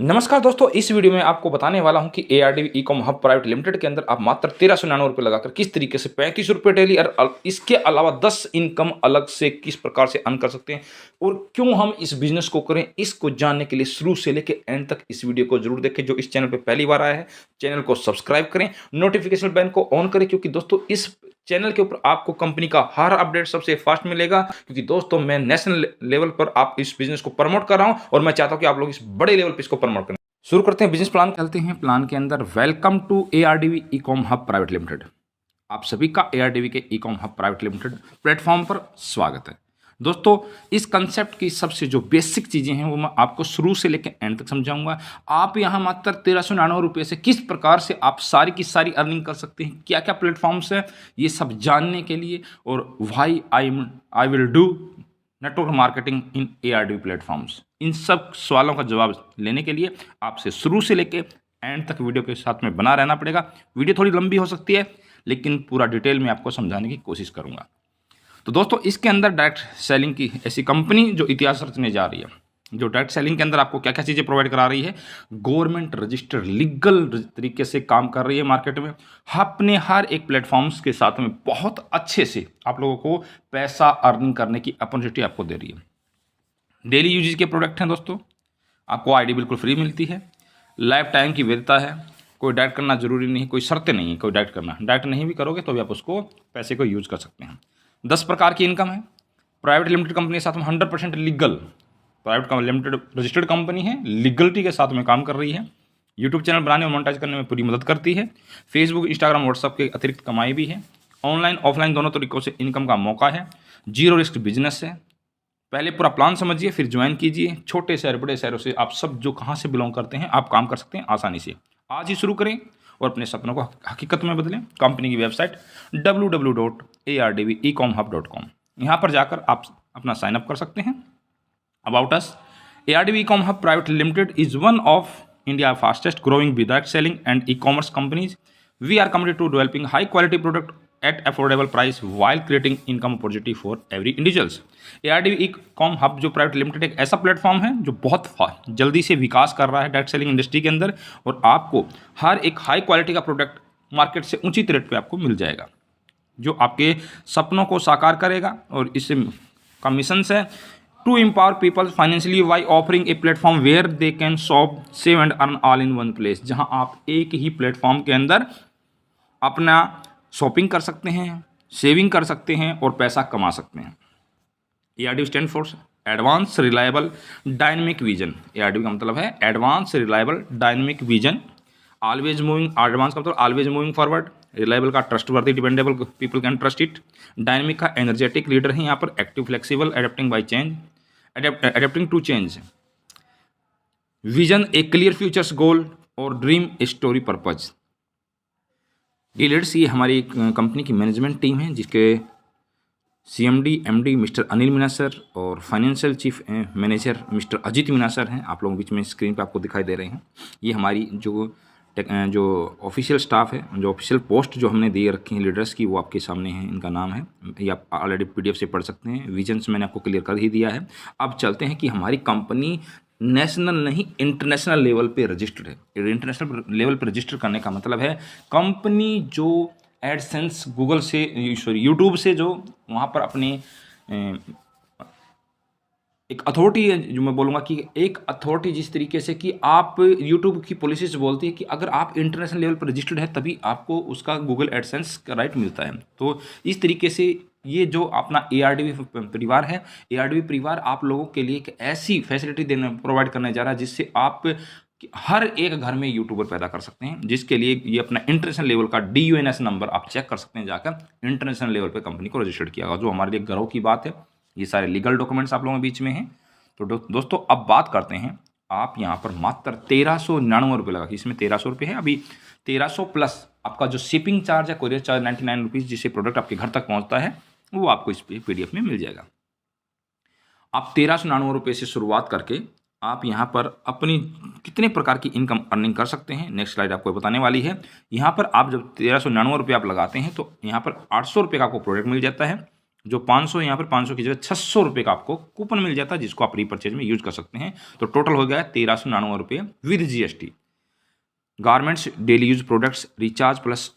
नमस्कार दोस्तों, इस वीडियो में आपको बताने वाला हूं कि एआरडीवी ई-कॉम हब प्राइवेट लिमिटेड के अंदर आप मात्र 1399 रुपये लगाकर किस तरीके से 35 रुपये डेली और इसके अलावा 10 इनकम अलग से किस प्रकार से अर्न कर सकते हैं और क्यों हम इस बिजनेस को करें, इसको जानने के लिए शुरू से लेकर एंड तक इस वीडियो को जरूर देखें। जो इस चैनल पर पहली बार आया है, चैनल को सब्सक्राइब करें, नोटिफिकेशन बेल को ऑन करें, क्योंकि दोस्तों इस चैनल के ऊपर आपको कंपनी का हर अपडेट सबसे फास्ट मिलेगा। क्योंकि दोस्तों मैं नेशनल लेवल पर आप इस बिजनेस को प्रमोट कर रहा हूं और मैं चाहता हूं कि आप लोग इस बड़े लेवल पर इसको प्रमोट करें। शुरू करते हैं बिजनेस प्लान, चलते हैं प्लान के अंदर। Welcome to ARDV ecom hub private limited. आप सभी का एआरडीवी के ecom hub private limited platform पर स्वागत है। दोस्तों इस कंसेप्ट की सबसे जो बेसिक चीज़ें हैं वो मैं आपको शुरू से लेकर एंड तक समझाऊंगा। आप यहाँ मात्र 1399 रुपये से किस प्रकार से आप सारी की सारी अर्निंग कर सकते हैं, क्या क्या प्लेटफॉर्म्स है, ये सब जानने के लिए और why I will do network marketing in ARDV platforms, इन सब सवालों का जवाब लेने के लिए आपसे शुरू से लेके एंड तक वीडियो के साथ में बना रहना पड़ेगा। वीडियो थोड़ी लंबी हो सकती है लेकिन पूरा डिटेल में आपको समझाने की कोशिश करूंगा। तो दोस्तों इसके अंदर डायरेक्ट सेलिंग की ऐसी कंपनी जो इतिहास रचने जा रही है, जो डायरेक्ट सेलिंग के अंदर आपको क्या क्या चीज़ें प्रोवाइड करा रही है, गवर्नमेंट रजिस्टर्ड लीगल तरीके से काम कर रही है मार्केट में, अपने हर एक प्लेटफॉर्म्स के साथ में बहुत अच्छे से आप लोगों को पैसा अर्निंग करने की अपॉर्चुनिटी आपको दे रही है। डेली यूजेज के प्रोडक्ट हैं दोस्तों, आपको आईडी बिल्कुल फ्री मिलती है, लाइफ टाइम की वैधता है, कोई डायरेक्ट करना जरूरी नहीं, कोई शर्तें नहीं है कोई डायरेक्ट करना, डायरेक्ट नहीं भी करोगे तो भी आप उसको पैसे को यूज कर सकते हैं। 10 प्रकार की इनकम है, प्राइवेट लिमिटेड कंपनी के साथ में 100% legal, private limited registered company है, लीगलिटी के साथ में काम कर रही है, यूट्यूब चैनल बनाने और मोनेटाइज करने में पूरी मदद करती है, फेसबुक इंस्टाग्राम व्हाट्सअप के अतिरिक्त कमाई भी है, ऑनलाइन ऑफलाइन दोनों तरीकों से इनकम का मौका है, जीरो रिस्क बिजनेस है। पहले पूरा प्लान समझिए फिर ज्वाइन कीजिए। छोटे शहर बड़े शहरों से आप सब जो कहाँ से बिलोंग करते हैं आप काम कर सकते हैं आसानी से। आज ही शुरू करें और अपने सपनों को हकीकत में बदलें। कंपनी की वेबसाइट www.ardvecomhub.com, यहाँ पर जाकर आप अपना साइन अप कर सकते हैं। About us, ARDV ecom hub private limited is one of India fastest growing direct selling and ecommerce companies. We are committed to developing high quality product at affordable price while creating income opportunity for every individuals। ARDV e-com hub जो private limited एक ऐसा platform है जो बहुत जल्दी से विकास कर रहा है डायरेक्ट सेलिंग इंडस्ट्री के अंदर, और आपको हर एक हाई क्वालिटी का प्रोडक्ट मार्केट से उचित रेट पे आपको मिल जाएगा जो आपके सपनों को साकार करेगा। और इससे का मिशन है to empower people financially by offering a platform where they can shop save and earn all in one place, जहां आप एक ही प्लेटफॉर्म के अंदर अपना शॉपिंग कर सकते हैं, सेविंग कर सकते हैं और पैसा कमा सकते हैं। ARDV stand for advance reliable dynamic vision. ARDV का मतलब है advance reliable dynamic vision. Always moving, advance का मतलब ऑलवेज मूविंग फॉरवर्ड, रिलायबल का trustworthy dependable, people can trust it, dynamic का एनर्जेटिक लीडर है यहाँ पर, active flexible, adapting by change, adapting to change, vision a clear futures goal और dream a story purpose. Dealers, ये हमारी कंपनी की मैनेजमेंट टीम है जिसके CMD MD mister Anil Meena sir और financial chief manager mister Ajit Meena sir हैं। आप लोग बीच में स्क्रीन पे आपको दिखाई दे रहे हैं। ये हमारी जो ऑफिशियल स्टाफ है, जो ऑफिशियल पोस्ट जो हमने दे रखी हैं लीडर्स की, वो आपके सामने है, इनका नाम है, ये आप ऑलरेडी पीडीएफ से पढ़ सकते हैं। विजन्स मैंने आपको क्लियर कर ही दिया है। अब चलते हैं कि हमारी कंपनी नेशनल नहीं इंटरनेशनल लेवल पे रजिस्टर्ड है। इंटरनेशनल लेवल पे रजिस्टर करने का मतलब है कंपनी जो एडसेंस गूगल से यूट्यूब से जो वहाँ पर अपने एक अथॉरिटी है, जो मैं बोलूँगा कि एक अथॉरिटी जिस तरीके से कि आप यूट्यूब की पॉलिसीज बोलती है कि अगर आप इंटरनेशनल लेवल पर रजिस्टर्ड है तभी आपको उसका गूगल एडसेंस का राइट मिलता है। तो इस तरीके से ये जो अपना एआरडीवी परिवार है, एआरडीवी परिवार आप लोगों के लिए एक ऐसी फैसिलिटी प्रोवाइड करने जा रहा है जिससे आप हर एक घर में यूट्यूबर पैदा कर सकते हैं, जिसके लिए ये अपना इंटरनेशनल लेवल का DUNS नंबर आप चेक कर सकते हैं जाकर। इंटरनेशनल लेवल पे कंपनी को रजिस्टर्ड किया होगा, जो हमारे लिए गर्व की बात है। ये सारे लीगल डॉक्यूमेंट्स आप लोगों के बीच में हैं। तो दोस्तों अब बात करते हैं, आप यहाँ पर मात्र 1399 रुपये लगा, इसमें 1300 रुपये है, अभी 1300 प्लस आपका जो शिपिंग चार्ज है, कोरियर चार्ज 99 रुपीज़, जिससे प्रोडक्ट आपके घर तक पहुँचता है, वो आपको इस PDF में मिल जाएगा। आप 1399 रुपये से शुरुआत करके आप यहाँ पर अपनी कितने प्रकार की इनकम अर्निंग कर सकते हैं, नेक्स्ट स्लाइड आपको बताने वाली है। यहाँ पर आप जब 1399 रुपये आप लगाते हैं तो यहाँ पर 800 रुपये का आपको प्रोडक्ट मिल जाता है, जो 500 यहाँ पर 500 की जगह 600 रुपये का आपको कूपन मिल जाता है, जिसको आप रीपर्चेज में यूज कर सकते हैं। तो टोटल हो गया 1399 रुपये with GST. Garments, daily use products, recharge plus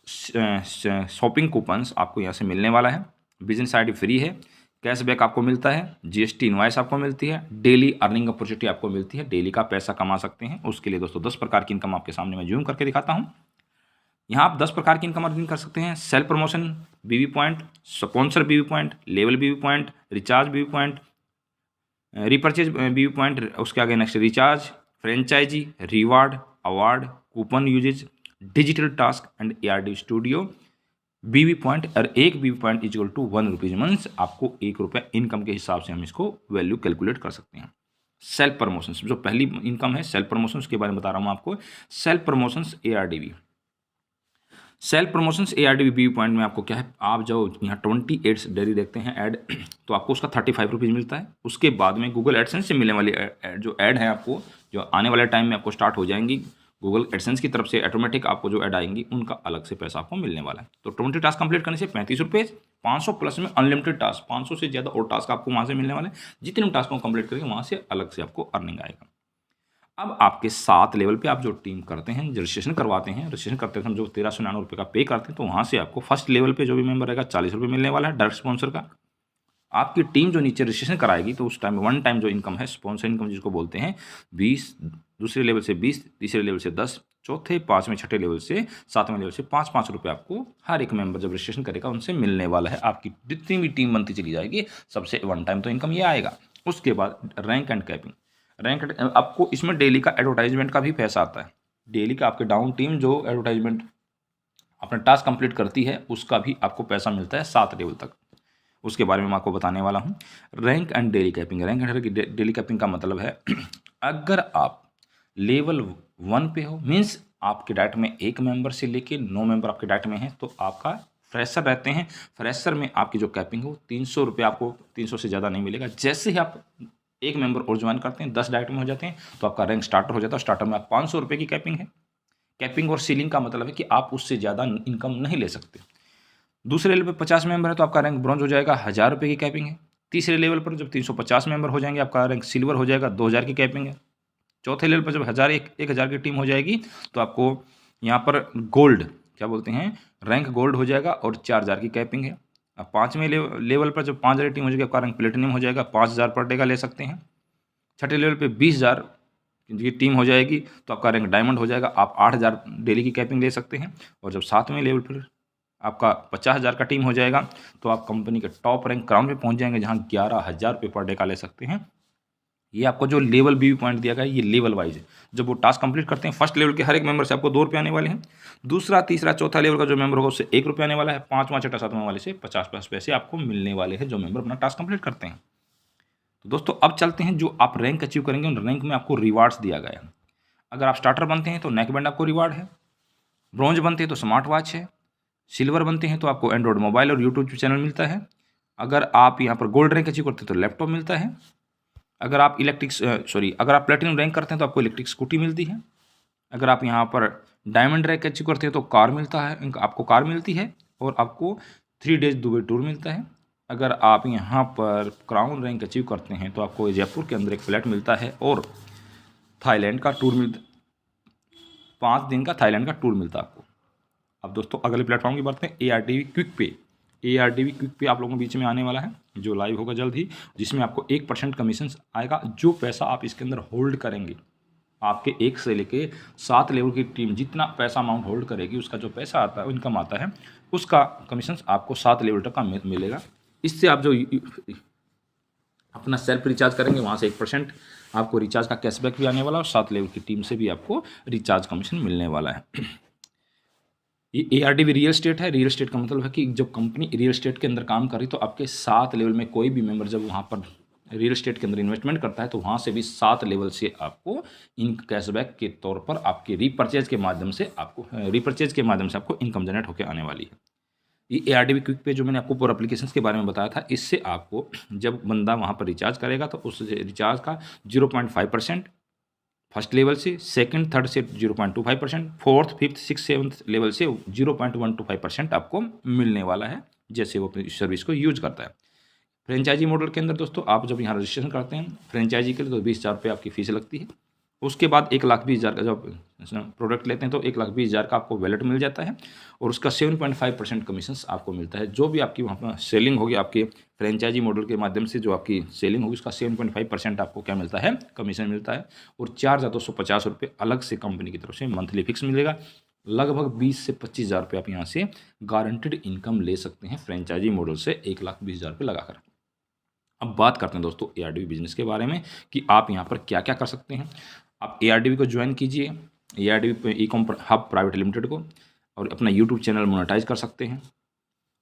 shopping coupons आपको यहाँ से मिलने वाला है। बिजनेस आईडी फ्री है, कैशबैक आपको मिलता है, जीएसटी इनवाइस आपको मिलती है, डेली अर्निंग अपॉर्चुनिटी आपको मिलती है, डेली का पैसा कमा सकते हैं। उसके लिए दोस्तों 10 प्रकार की इनकम आपके सामने मैं जूम करके दिखाता हूँ। यहाँ आप 10 प्रकार की इनकम अर्निंग कर सकते हैं। Self promotion BV point, sponsor BV point, level BV point, recharge BV point, repurchase BV point, उसके आगे next recharge, franchise, reward, award, coupon usages, digital task and ARD studio BV point. और एक BV point is equal to 1 rupees, means आपको 1 रुपये income के हिसाब से हम इसको वैल्यू कैलकुलेट कर सकते हैं। सेल्फ प्रमोशंस, जो पहली इनकम है सेल्फ प्रमोशंस के बारे में बता रहा हूँ आपको। सेल्फ प्रमोशंस एआरडीवी, सेल्फ प्रमोशंस एआरडीवी बीवी पॉइंट में आपको क्या है, आप जो यहाँ 28 डेली देखते हैं ऐड, तो आपको उसका 35 रुपीज़ मिलता है। उसके बाद में गूगल एडसेंस से मिलने वाली जो ऐड है आपको, जो आने वाले टाइम में आपको स्टार्ट हो जाएंगी गूगल एडसेंस की तरफ से ऑटोमेटिक आपको जो ऐड आएंगी, उनका अलग से पैसा आपको मिलने वाला है। तो 20 टास्क कंप्लीट करने से 35 रुपये, 500 प्लस में अनलिमिटेड टास्क, 500 से ज़्यादा और टास्क आपको वहाँ से मिलने वाले हैं। जितने टास्क को कंप्लीट करेंगे वहाँ से अलग से आपको अर्निंग आएगा। अब आपके 7 लेवल पे आप जो टीम करते हैं, रजिस्ट्रेशन करवाते हैं, रजिस्ट्रेशन करते हैं जो 1399 रुपये का पे करते हैं, तो वहाँ से आपको फर्स्ट लेवल पे जो भी मेंबर रहेगा 40 रुपये मिलने वाला है डायरेक्ट स्पॉन्सर का। आपकी टीम जो नीचे रजिस्ट्रेशन कराएगी तो उस टाइम वन टाइम जो इनकम है स्पॉन्सर इनकम जिसको बोलते हैं 20, दूसरे लेवल से 20, तीसरे लेवल से 10, चौथे, पाँचवें, छठे लेवल से, सातवें लेवल से 5-5 रुपये आपको हर एक मेंबर जब रजिस्ट्रेशन करेगा उनसे मिलने वाला है। आपकी जितनी भी टीम बनती चली जाएगी सबसे वन टाइम तो इनकम ये आएगा। उसके बाद रैंक एंड कैपिंग, रैंक आपको इसमें डेली का एडवर्टाइजमेंट का भी पैसा आता है। डेली का आपके डाउन टीम जो एडवर्टाइजमेंट अपना टास्क कंप्लीट करती है उसका भी आपको पैसा मिलता है 7 लेवल तक। उसके बारे में मैं आपको बताने वाला हूँ। Rank and daily capping, rank and daily capping का मतलब है अगर आप लेवल 1 पे हो, मीन्स आपके डाइट में 1 मेंबर से लेके 9 मेंबर आपके डाइट में हैं, तो आपका फ्रेशर रहते हैं। फ्रेशर में आपकी जो कैपिंग हो 300 रुपये, आपको 300 से ज़्यादा नहीं मिलेगा। जैसे ही आप 1 मेंबर और ज्वाइन करते हैं, 10 डाइट में हो जाते हैं, तो आपका रैंक स्टार्टर हो जाता है। स्टार्टर में आप 500 रुपये की कैपिंग है। कैपिंग और सीलिंग का मतलब है कि आप उससे ज़्यादा इनकम नहीं ले सकते। दूसरे लेवल पर 50 मेंबर है तो आपका रैंक ब्रॉन्ज हो जाएगा, 1000 रुपये की कैपिंग है। तीसरे लेवल पर जब 350 मेंबर हो जाएंगे आपका रैंक सिल्वर हो जाएगा, 2000 की कैपिंग है। चौथे लेवल पर जब 1000 की टीम हो जाएगी तो आपको यहाँ पर गोल्ड, क्या बोलते हैं, रैंक गोल्ड हो जाएगा और 4000 की कैपिंग है। अब पाँचवें लेवल पर जब 5000 की टीम हो जाएगी आपका रैंक प्लेटिनम हो जाएगा, 5000 पर डे का ले सकते हैं। छठे लेवल पे 20000 की टीम हो जाएगी तो आपका रैंक डायमंड हो जाएगा, आप 8000 डेली की कैपिंग ले सकते हैं। और जब 7वें लेवल पर आपका 50000 का टीम हो जाएगा तो आप कंपनी के टॉप रैंक क्राउन पे पहुंच जाएंगे, जहां 11000 रुपये पर डे का ले सकते हैं। ये आपको जो लेवल बीवी पॉइंट दिया गया है ये लेवल वाइज है। जब वो टास्क कंप्लीट करते हैं फर्स्ट लेवल के हर एक मेंबर से आपको 2 रुपये आने वाले हैं। दूसरा, तीसरा, चौथा लेवल का जो मेंबर होगा उससे 1 रुपये आने वाला है। 5वां, छठा, 7वां वाले से 50 पैसे आपको मिलने वाले हैं जो मेंबर अपना टास्क कंप्लीट करते हैं। तो दोस्तों अब चलते हैं, जो आप रैंक अचीव करेंगे उन रैंक में आपको रिवार्ड्स दिया गया है। अगर आप स्टार्टर बनते हैं तो नेक बैंड आपको रिवार्ड है, ब्रॉन्ज बनते हैं तो स्मार्ट वॉच है, सिल्वर बनते हैं तो आपको एंड्रॉयड मोबाइल और यूट्यूब चैनल मिलता है। अगर आप यहाँ पर गोल्ड रैंक अचीव करते हैं तो लैपटॉप मिलता है। अगर आप अगर आप प्लेटिनम रैंक करते हैं तो आपको इलेक्ट्रिक स्कूटी मिलती है। अगर आप यहाँ पर डायमंड रैंक अचीव करते हैं तो कार मिलता है, आपको कार मिलती है और आपको 3 डेज दुबई टूर मिलता है। अगर आप यहाँ पर क्राउन रैंक अचीव करते हैं तो आपको जयपुर के अंदर एक फ्लैट मिलता है और थाईलैंड का टूर मिलता, 5 दिन का थाईलैंड का टूर मिलता है आपको। अब दोस्तों अगले प्लेटफॉर्म की बात करें, ARDV क्विक पे। ARDV क्विक पे आप लोगों के बीच में आने वाला है, जो लाइव होगा जल्द ही, जिसमें आपको 1% कमीशन आएगा। जो पैसा आप इसके अंदर होल्ड करेंगे, आपके 1 से लेके 7 लेवल की टीम जितना पैसा अमाउंट होल्ड करेगी, उसका जो पैसा आता है, इनकम आता है, उसका कमीशन आपको 7 लेवल तक का मिलेगा। इससे आप जो अपना सेल्फ रिचार्ज करेंगे वहाँ से 1% आपको रिचार्ज का कैशबैक भी आने वाला है और 7 लेवल की टीम से भी आपको रिचार्ज कमीशन मिलने वाला है। ये ARDV रियल स्टेट है। रियल स्टेट का मतलब है कि जब कंपनी रियल स्टेट के अंदर काम कर रही तो आपके 7 लेवल में कोई भी मेंबर जब वहाँ पर रियल स्टेट के अंदर इन्वेस्टमेंट करता है तो वहाँ से भी 7 लेवल से आपको इन कैशबैक के तौर पर आपके रीपर्चेज के माध्यम से आपको इनकम जनरेट होकर आने वाली है। ये ARDV क्विक पे जो मैंने आपको पूरा एप्लीकेशन के बारे में बताया था, इससे आपको जब बंदा वहाँ पर रिचार्ज करेगा तो उस रिचार्ज का 0.5% फर्स्ट लेवल से, सेकंड, थर्ड से 0.25%, fourth, fifth, six, seventh level से 0.125% आपको मिलने वाला है, जैसे वो अपनी सर्विस को यूज करता है। फ्रेंचाइजी मॉडल के अंदर दोस्तों आप जब यहाँ रजिस्ट्रेशन करते हैं फ्रेंचाइजी के लिए तो 20,000 रुपये आपकी फीस लगती है। उसके बाद 1,20,000 का जब प्रोडक्ट लेते हैं तो 1,20,000 का आपको वैलेट मिल जाता है और उसका 7.5% कमीशन आपको मिलता है। जो भी आपकी वहाँ पर सेलिंग होगी आपके फ्रेंचाइजी मॉडल के माध्यम से, जो आपकी सेलिंग होगी उसका 7.5% आपको क्या मिलता है, कमीशन मिलता है। और चार्ज 250 रुपये अलग से कंपनी की तरफ से मंथली फिक्स मिलेगा। लगभग 20 से 25,000 रुपये आप यहाँ से गारंटेड इनकम ले सकते हैं फ्रेंचाइजी मॉडल से 1,20,000 रुपये लगाकर। अब बात करते हैं दोस्तों ARDV बिजनेस के बारे में कि आप यहाँ पर क्या क्या कर सकते हैं। आप ARDV को ज्वाइन कीजिए, ARDV e-com hub private limited को, और अपना यूट्यूब चैनल मोनेटाइज कर सकते हैं।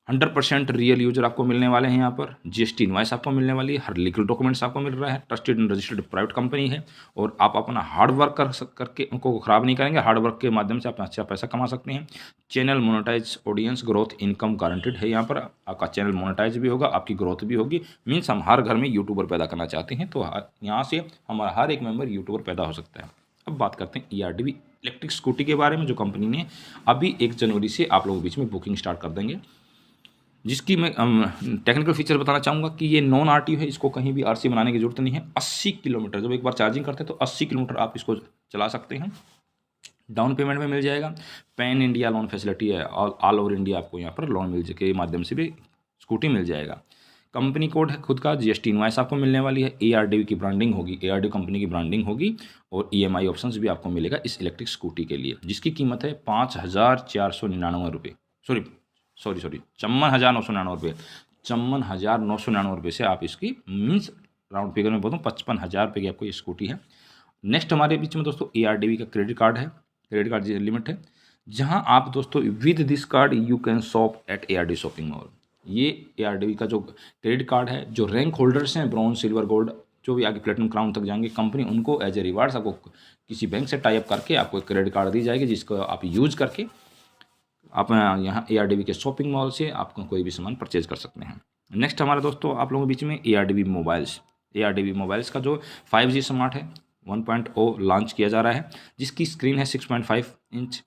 100% रियल यूजर आपको मिलने वाले हैं। यहाँ पर GST इनवॉइस आपको मिलने वाली है, हर लीगल डॉक्यूमेंट्स आपको मिल रहा है, trusted and registered private company है, और आप अपना हार्ड वर्क करके उनको ख़राब नहीं करेंगे। हार्ड वर्क के माध्यम से आप अच्छा पैसा कमा सकते हैं। Channel monetize, audience growth, income guaranteed है। यहाँ पर आपका चैनल मोनेटाइज भी होगा, आपकी ग्रोथ भी होगी। मीन्स हम हर घर में यूट्यूबर पैदा करना चाहते हैं तो यहाँ से हमारा हर एक मेंबर यूट्यूबर पैदा हो सकता है। अब बात करते हैं ARDV इलेक्ट्रिक स्कूटी के बारे में, जो कंपनी ने अभी 1 जनवरी से आप लोगों के बीच में बुकिंग स्टार्ट कर देंगे, जिसकी मैं टेक्निकल फीचर बताना चाहूँगा कि ये नॉन RTO है। इसको कहीं भी RC बनाने की जरूरत नहीं है। 80 किलोमीटर जब एक बार चार्जिंग करते हैं तो 80 किलोमीटर आप इसको चला सकते हैं। डाउन पेमेंट में मिल जाएगा। पैन इंडिया लोन फैसिलिटी है, ऑल ओवर इंडिया आपको यहाँ पर लोन मिल के माध्यम से भी स्कूटी मिल जाएगा। कंपनी कोड है खुद का, GST इनवॉइस आपको मिलने वाली है, ARDV की ब्रांडिंग होगी, ARDV कंपनी की ब्रांडिंग होगी, और EMI ऑप्शंस भी आपको मिलेगा इस इलेक्ट्रिक स्कूटी के लिए, जिसकी कीमत है 5,499 रुपये। सॉरी 54,999 रुपये। 54,999 रुपये से आप इसकी मीन्स राउंड फिगर में बोलूँ 55,000 रुपये की आपको ये स्कूटी है। नेक्स्ट हमारे बीच में दोस्तों ARDV का क्रेडिट कार्ड है, क्रेडिट कार्ड लिमिट है, जहां आप दोस्तों with this card you can shop at ARDV shopping mall. ये ARDV का जो क्रेडिट कार्ड है, जो रैंक होल्डर्स हैं ब्रॉन्ज, सिल्वर, गोल्ड, जो भी आगे प्लेटिनम, क्राउन तक जाएंगे, कंपनी उनको एज ए रिवार्ड्स आपको किसी बैंक से टाई अप करके आपको एक क्रेडिट कार्ड दी जाएगी, जिसको आप यूज करके आप यहाँ ARDV के शॉपिंग मॉल से आप कोई भी सामान परचेज कर सकते हैं। नेक्स्ट हमारे दोस्तों आप लोगों के बीच में ARDV मोबाइल्स का जो 5G स्मार्ट है 1.0 लॉन्च किया जा रहा है, जिसकी स्क्रीन है 6.5 इंच,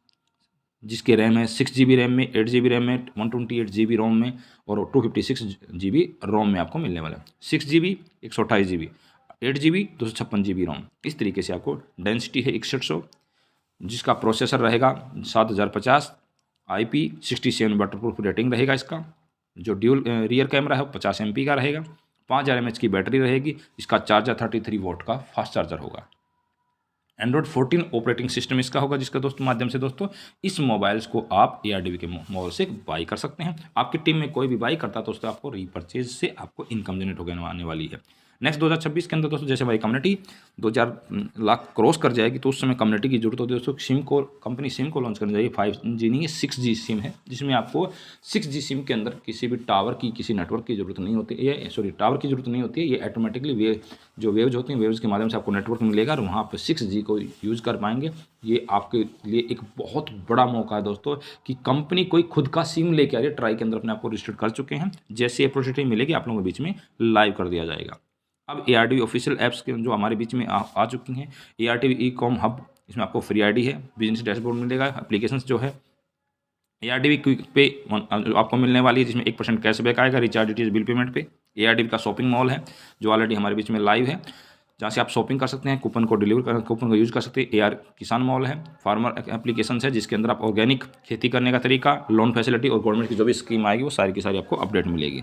जिसके रैम है 6 GB रैम में, 8 GB रैम में, 128 GB रोम में, और 256 GB रोम में आपको मिलने वाला है। 6 GB 128 GB, 8 GB 256 GB रोम। इस तरीके से आपको डेंसिटी है 6100, जिसका प्रोसेसर रहेगा 7050, IP67 वाटरप्रूफ रेटिंग रहेगा इसका। जो ड्यूल रियर कैमरा है 50 MP का रहेगा, 5000 mAh की बैटरी रहेगी। इसका चार्जर 33 वोल्ट का फास्ट चार्जर होगा। एंड्रॉयड 14 ऑपरेटिंग सिस्टम इसका होगा, जिसका दोस्तों माध्यम से दोस्तों इस मोबाइल्स को आप ARDV के मॉल से बाई कर सकते हैं। आपकी टीम में कोई भी बाई करता है तो उससे आपको रीपरचेज से आपको इनकम जनरेट होने आने वाली है। नेक्स्ट 2026 के अंदर दोस्तों जैसे हमारी कम्युनिटी 2,000 लाख क्रॉस कर जाएगी तो उस समय कम्युनिटी की जरूरत होती है दोस्तों। कंपनी सिम को लॉन्च करनी चाहिए। 5G नहीं है, 6G सिम है, जिसमें आपको 6G सिम के अंदर किसी भी टावर की, किसी नेटवर्क की जरूरत नहीं होती है, टावर की जरूरत नहीं होती है। ये ऑटोमेटिकली वेव्स होती हैं, वेव्स के माध्यम से आपको नेटवर्क मिलेगा और वहाँ पर 6G को यूज़ कर पाएंगे। ये आपके लिए एक बहुत बड़ा मौका है दोस्तों कि कंपनी कोई खुद का सिम लेके आ रही है। ट्राई के अंदर अपने आपको रजिस्टर कर चुके हैं, जैसे ये अपॉर्चुनिटी मिलेगी आप लोगों के बीच में लाइव कर दिया जाएगा। अब ARDV ऑफिशियल ऐप्स के जो हमारे बीच में आ चुकी हैं, ARDV ई-कॉम हब, इसमें आपको फ्री ID है, बिजनेस डैशबोर्ड मिलेगा, एप्लीकेशंस जो है ARDV क्विक पे आपको मिलने वाली है, जिसमें 1% कैशबैक आएगा रिचार्ज डिटेल्स बिल पेमेंट पे। ARDV का शॉपिंग मॉल है जो ऑलरेडी हमारे बीच में लाइव है, जहाँ से आप शॉपिंग कर सकते हैं, कूपन को कूपन को यूज़ कर सकते हैं। AR किसान मॉल है, फार्मर एप्लीकेशन है, जिसके अंदर आप ऑर्गेनिक खेती करने का तरीका, लोन फैसिलिटी और गवर्नमेंट की जो भी स्कीम आएगी वो सारी की सारी आपको अपडेट मिलेगी।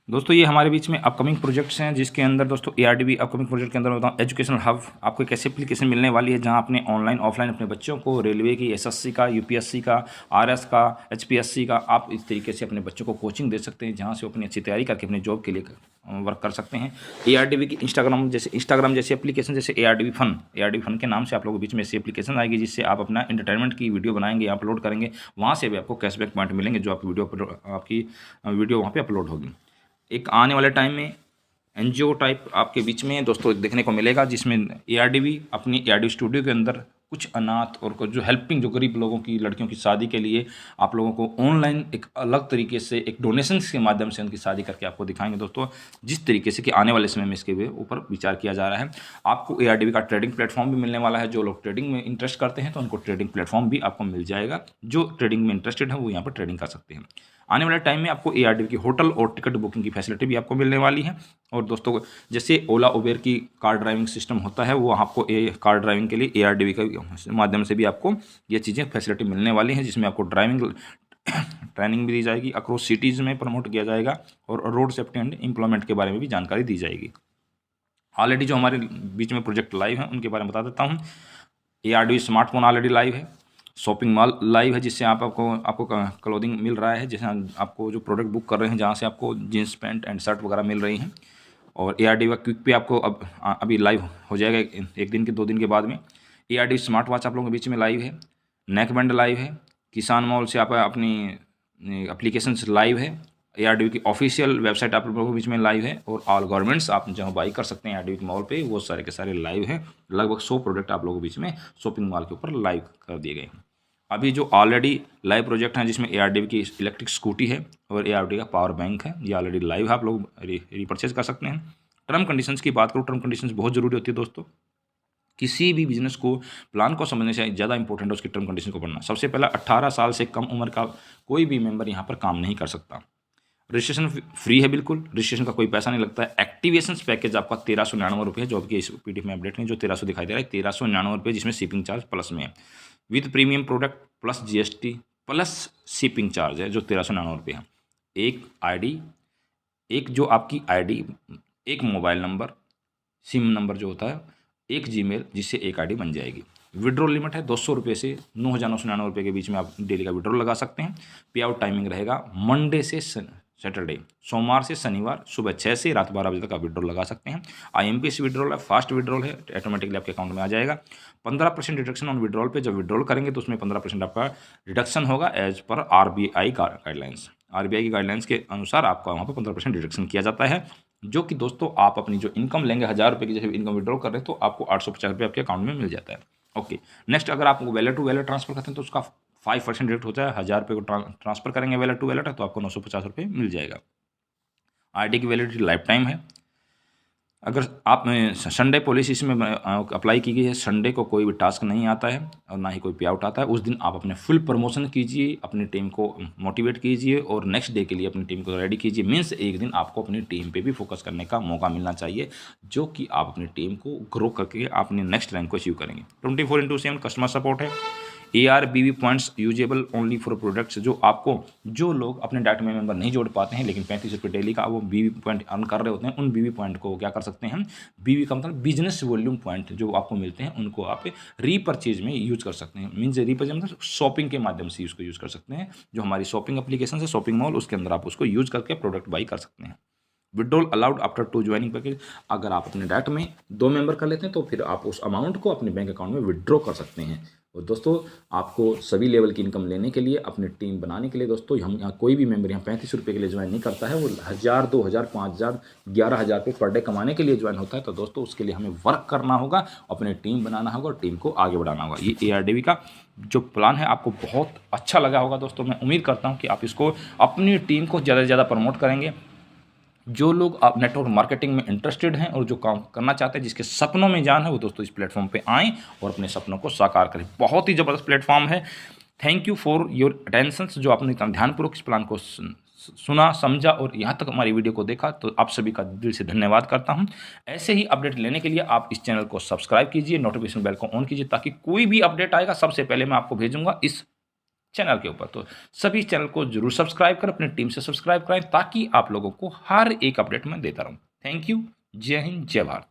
दोस्तों ये हमारे बीच में अपकमिंग प्रोजेक्ट्स हैं, जिसके अंदर दोस्तों ARDV अपकमिंग प्रोजेक्ट के अंदर बताऊँ एजुकेशनल हब, आपको एक ऐसी एप्लीकेशन मिलने वाली है जहां अपने ऑनलाइन ऑफलाइन अपने बच्चों को रेलवे की, SSC का, UPSC का, RS का, HPSC का, आप इस तरीके से अपने बच्चों को कोचिंग दे सकते हैं, जहाँ से अपनी अच्छी तैयारी करके अपने जॉब के लिए वर्क कर सकते हैं। ARDV की इंस्टाग्राम जैसे एप्लीकेशन, जैसे ARDV फन के नाम से आप लोगों के बीच में ऐसी एप्लीकेशन आएगी, जिससे आप अपना एंटरटेनमेंट की वीडियो बनाएंगे, अपलोड करेंगे, वहाँ से भी आपको कैशबैक पॉइंट मिलेंगे, जो आपकी वीडियो वहाँ पर अपलोड होगी। एक आने वाले टाइम में NGO टाइप आपके बीच में दोस्तों देखने को मिलेगा, जिसमें ARDV अपनी ARDV स्टूडियो के अंदर कुछ अनाथ और जो हेल्पिंग, जो गरीब लोगों की लड़कियों की शादी के लिए आप लोगों को ऑनलाइन एक अलग तरीके से एक डोनेशंस के माध्यम से उनकी शादी करके आपको दिखाएंगे दोस्तों, जिस तरीके से कि आने वाले समय में इसके ऊपर विचार किया जा रहा है। आपको ARDV का ट्रेडिंग प्लेटफॉर्म भी मिलने वाला है। जो लोग ट्रेडिंग में इंटरेस्ट करते हैं तो उनको ट्रेडिंग प्लेटफॉर्म भी आपको मिल जाएगा। जो ट्रेडिंग में इंटरेस्टेड है वो यहाँ पर ट्रेडिंग कर सकते हैं। आने वाले टाइम में आपको ARDV की होटल और टिकट बुकिंग की फैसिलिटी भी आपको मिलने वाली है। और दोस्तों जैसे ओला उबेर की कार ड्राइविंग सिस्टम होता है, वो आपको कार ड्राइविंग के लिए ARDV के माध्यम से भी आपको ये चीज़ें फैसिलिटी मिलने वाली हैं, जिसमें आपको ड्राइविंग ट्रेनिंग भी दी जाएगी, अक्रॉस सिटीज़ में प्रमोट किया जाएगा और रोड सेफ्टी एंड एम्प्लॉयमेंट के बारे में भी जानकारी दी जाएगी। ऑलरेडी जो हमारे बीच में प्रोजेक्ट लाइव हैं उनके बारे में बता देता हूँ। ARDV स्मार्टफोन ऑलरेडी लाइव है, शॉपिंग मॉल लाइव है, जिससे आपको क्लोथिंग मिल रहा है, जैसे आपको जो प्रोडक्ट बुक कर रहे हैं जहाँ से आपको जीन्स पैंट एंड शर्ट वगैरह मिल रही हैं। और ARDV क्विक पे आपको अभी लाइव हो जाएगा एक दिन के 2 दिन के बाद में। ARDV स्मार्ट वॉच आप लोगों के बीच में लाइव है, नेक बैंड लाइव है, किसान मॉल से आप अपनी एप्लीकेशन लाइव है, ARDV की ऑफिशियल वेबसाइट आप लोगों के बीच में लाइव है, और ऑल गवर्नमेंट्स आप जहाँ बाई कर सकते हैं ARDV के मॉल पे वो सारे के सारे लाइव हैं। लगभग 100 प्रोडक्ट आप लोगों के बीच में शॉपिंग मॉल के ऊपर लाइव कर दिए गए हैं। अभी जो ऑलरेडी लाइव प्रोजेक्ट हैं जिसमें ARDV की इलेक्ट्रिक स्कूटी है और ARDV का पावर बैंक है, ये ऑलरेडी लाइव है, आप लोग रीपरचेज कर सकते हैं। टर्म कंडीशंस की बात करूँ, टर्म कंडीशंस बहुत ज़रूरी होती है दोस्तों। किसी भी बिजनेस को प्लान को समझने से ज़्यादा इंपॉर्टेंट है उसकी टर्म कंडीशन को पढ़ना। सबसे पहला 18 साल से कम उम्र का कोई भी मेंबर यहाँ पर काम नहीं कर सकता। रजिस्ट्रेशन फ्री है, बिल्कुल रजिस्ट्रेशन का कोई पैसा नहीं लगता है। एक्टिवेशन पैकेज आपका 1399 रुपये है, जो आपकी इस PDF में अपडेट नहीं, जो 1300 दिखाई दे रहा है 1399 रुपये, जिसमें शिपिंग चार्ज प्लस में है, with premium product plus GST plus shipping charge है, जो 1399 रुपये है। एक ID, एक जो आपकी ID, एक मोबाइल नंबर, सिम नंबर जो होता है, एक जीमेल, जिससे एक ID बन जाएगी। विड्रॉल लिमिट है 200 रुपये से 9,999 रुपये के बीच में आप डेली का विड्रॉल लगा सकते हैं। पे आउट टाइमिंग रहेगा मंडे से सैटरडे, सोमवार से शनिवार सुबह 6 से रात 12 बजे तक आप विड्रॉल लगा सकते हैं। IMPS विड्रॉल है, फास्ट विड्रॉल है, ऑटोमेटिकली आपके अकाउंट में आ जाएगा। 15% डिडक्शन ऑन विड्रॉल पे, जब विड्रॉल करेंगे तो उसमें 15% आपका डिडक्शन होगा as per RBI guidelines. RBI की गाइडलाइंस के अनुसार आपका वहाँ पर 15% डिडक्शन किया जाता है, जो कि दोस्तों आप अपनी जो इनकम लेंगे 1000 रुपये की जैसे इनकम विड्रॉल कर रहे हैं तो आपको 850 रुपये आपके अकाउंट में मिल जाता है। ओके, नेक्स्ट अगर आप वैलेट टू वैलेट ट्रांसफर करते हैं तो उसका 5% रेट होता है। 1000 रुपये को ट्रांसफर करेंगे वैलेट टू वैलेट तो आपको 950 रुपये मिल जाएगा। ID की वैलिडिटी लाइफ टाइम है। अगर आप संडे पॉलिसी इसमें अप्लाई की गई है, संडे को कोई भी टास्क नहीं आता है और ना ही कोई पे आउट आता है, उस दिन आप अपने फुल प्रमोशन कीजिए, अपनी टीम को मोटिवेट कीजिए और नेक्स्ट डे के लिए अपनी टीम को रेडी कीजिए। मीन्स एक दिन आपको अपनी टीम पे भी फोकस करने का मौका मिलना चाहिए, जो कि आप अपनी टीम को ग्रो करके अपने नेक्स्ट रैंक को अचीव करेंगे। 24/7 कस्टमर सपोर्ट है। ARBV points usable only for products, जो लोग अपने डाटा में मेंबर नहीं जोड़ पाते हैं लेकिन 35 रुपये डेली का वो BV पॉइंट अर्न कर रहे होते हैं, उन BV पॉइंट को क्या कर सकते हैं हम, BV का मतलब बिजनेस वॉल्यूम पॉइंट जो आपको मिलते हैं उनको आप रीपरचेज में यूज कर सकते हैं। मीन्स रीपरचेज मतलब शॉपिंग के माध्यम से उसको यूज़ कर सकते हैं। जो हमारी शॉपिंग एप्लीकेशन है शॉपिंग मॉल, उसके अंदर आप उसको यूज करके प्रोडक्ट बाई कर सकते हैं। Withdrawal allowed after 2 joining package, अगर आप अपने डाटा में 2 मेंबर कर लेते हैं तो फिर आप उस अमाउंट को अपने बैंक अकाउंट में विड्रॉ कर सकते हैं। और दोस्तों आपको सभी लेवल की इनकम लेने के लिए, अपनी टीम बनाने के लिए, दोस्तों हम यहाँ कोई भी मेंबर यहाँ 35 रुपये के लिए ज्वाइन नहीं करता है, वो 1000, 2000, 5000, 11,000 रुपये पर डे कमाने के लिए ज्वाइन होता है। तो दोस्तों उसके लिए हमें वर्क करना होगा, अपनी टीम बनाना होगा और टीम को आगे बढ़ाना होगा। ये ARDV का जो प्लान है आपको बहुत अच्छा लगा होगा दोस्तों। मैं उम्मीद करता हूँ कि आप इसको अपनी टीम को ज़्यादा से ज़्यादा प्रमोट करेंगे। जो लोग आप नेटवर्क मार्केटिंग में इंटरेस्टेड हैं और जो काम करना चाहते हैं, जिसके सपनों में जान है, वो दोस्तों इस प्लेटफॉर्म पे आएँ और अपने सपनों को साकार करें। बहुत ही ज़बरदस्त प्लेटफॉर्म है। Thank you for your attention, जो आपने इतना ध्यानपूर्वक इस प्लान को सुना, समझा और यहाँ तक हमारी वीडियो को देखा, तो आप सभी का दिल से धन्यवाद करता हूँ। ऐसे ही अपडेट लेने के लिए आप इस चैनल को सब्सक्राइब कीजिए, नोटिफिकेशन बेल को ऑन कीजिए, ताकि कोई भी अपडेट आएगा सबसे पहले मैं आपको भेजूंगा इस चैनल के ऊपर। तो सभी चैनल को जरूर सब्सक्राइब करें, अपनी टीम से सब्सक्राइब कराएं, ताकि आप लोगों को हर एक अपडेट में देता रहूं। Thank you. जय हिंद, जय भारत।